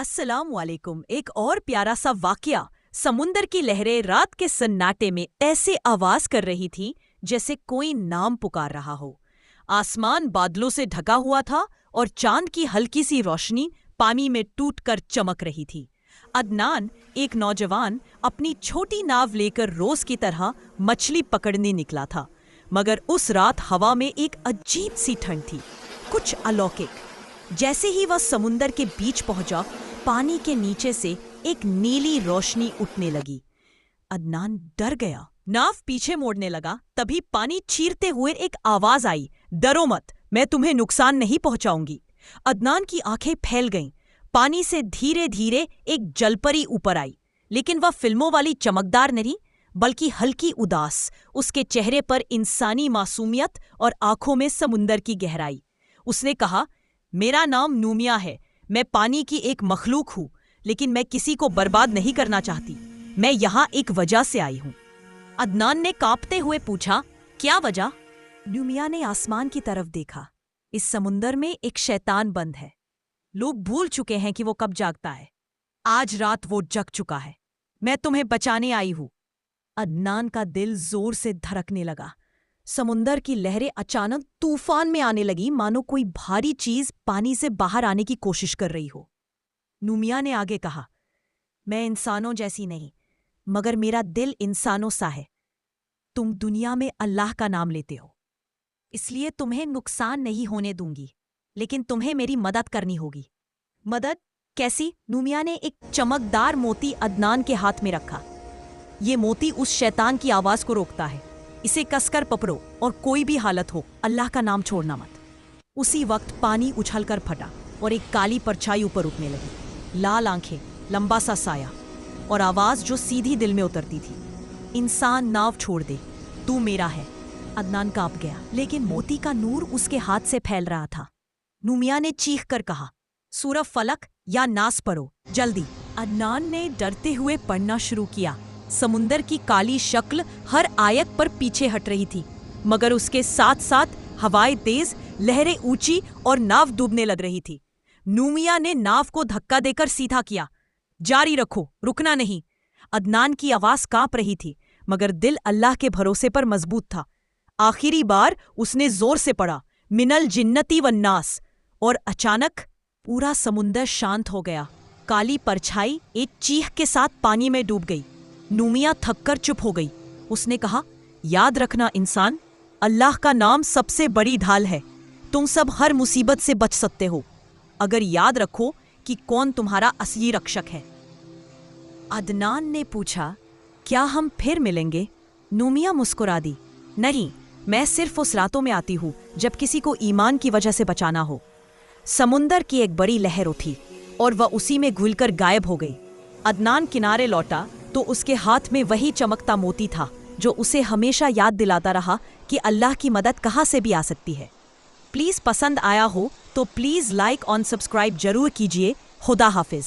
अस्सलाम वालेकुम। एक और प्यारा सा वाकया। समुंदर की लहरें रात के सन्नाटे में ऐसे आवाज कर रही थी जैसे कोई नाम पुकार रहा हो। आसमान बादलों से ढका हुआ था और चांद की हल्की सी रोशनी पानी में टूटकर चमक रही थी। अदनान, एक नौजवान, अपनी छोटी नाव लेकर रोज की तरह मछली पकड़ने निकला था, मगर उस रात हवा में एक अजीब सी ठंड थी, कुछ अलौकिक। जैसे ही वह समुंदर के बीच पहुंचा, पानी के नीचे से एक नीली रोशनी उठने लगी। अदनान डर गया, नाव पीछे मोड़ने लगा। तभी पानी चीरते हुए एक आवाज आई, डरो मत, मैं तुम्हें नुकसान नहीं पहुंचाऊंगी। अदनान की आंखें फैल गईं। पानी से धीरे धीरे एक जलपरी ऊपर आई, लेकिन वह फिल्मों वाली चमकदार नहीं, बल्कि हल्की उदास। उसके चेहरे पर इंसानी मासूमियत और आंखों में समुंदर की गहराई। उसने कहा, मेरा नाम नूमिया है, मैं पानी की एक मखलूक हूँ, लेकिन मैं किसी को बर्बाद नहीं करना चाहती। मैं यहाँ एक वजह से आई हूँ। अदनान ने कांपते हुए पूछा, क्या वजह? नूमिया ने आसमान की तरफ देखा। इस समुंदर में एक शैतान बंद है। लोग भूल चुके हैं कि वो कब जागता है। आज रात वो जग चुका है। मैं तुम्हें बचाने आई हूँ। अदनान का दिल जोर से धड़कने लगा। समुंदर की लहरें अचानक तूफान में आने लगी, मानो कोई भारी चीज पानी से बाहर आने की कोशिश कर रही हो। नूमिया ने आगे कहा, मैं इंसानों जैसी नहीं, मगर मेरा दिल इंसानों सा है। तुम दुनिया में अल्लाह का नाम लेते हो, इसलिए तुम्हें नुकसान नहीं होने दूंगी, लेकिन तुम्हें मेरी मदद करनी होगी। मदद कैसी? नूमिया ने एक चमकदार मोती अदनान के हाथ में रखा। ये मोती उस शैतान की आवाज को रोकता है। इसे कसकर पकड़ो और कोई भी हालत हो, अल्लाह का नाम छोड़ना मत। उसी वक्त पानी उछलकर फटा और एक काली परछाई ऊपर उठने लगी। लाल आंखें, लंबा सा साया और आवाज जो सीधी दिल में उतरती थी, इंसान नाव छोड़ दे, तू मेरा है। अदनान कांप गया, लेकिन मोती का नूर उसके हाथ से फैल रहा था। नूमिया ने चीख कर कहा, सूरह फलक या नास पढ़ो, जल्दी। अदनान ने डरते हुए पढ़ना शुरू किया। समुंदर की काली शक्ल हर आयत पर पीछे हट रही थी, मगर उसके साथ साथ हवाएं तेज, लहरें ऊंची और नाव डूबने लग रही थी। नूमिया ने नाव को धक्का देकर सीधा किया। जारी रखो, रुकना नहीं। अदनान की आवाज कांप रही थी, मगर दिल अल्लाह के भरोसे पर मजबूत था। आखिरी बार उसने जोर से पढ़ा, मिनल जिन्नती वन्नास, और अचानक पूरा समुंदर शांत हो गया। काली परछाई एक चीख के साथ पानी में डूब गई। नूमिया थककर चुप हो गई। उसने कहा, याद रखना इंसान, अल्लाह का नाम सबसे बड़ी ढाल है। तुम सब हर मुसीबत से बच सकते हो, अगर याद रखो कि कौन तुम्हारा असली रक्षक है। अदनान ने पूछा, क्या हम फिर मिलेंगे? नूमिया मुस्कुरा दी, नहीं, मैं सिर्फ उस रातों में आती हूँ जब किसी को ईमान की वजह से बचाना हो। समुंदर की एक बड़ी लहर उठी और वह उसी में घुलकर गायब हो गई। अदनान किनारे लौटा तो उसके हाथ में वही चमकता मोती था जो उसे हमेशा याद दिलाता रहा कि अल्लाह की मदद कहाँ से भी आ सकती है। प्लीज़ पसंद आया हो तो प्लीज़ लाइक और सब्सक्राइब जरूर कीजिए। खुदा हाफिज।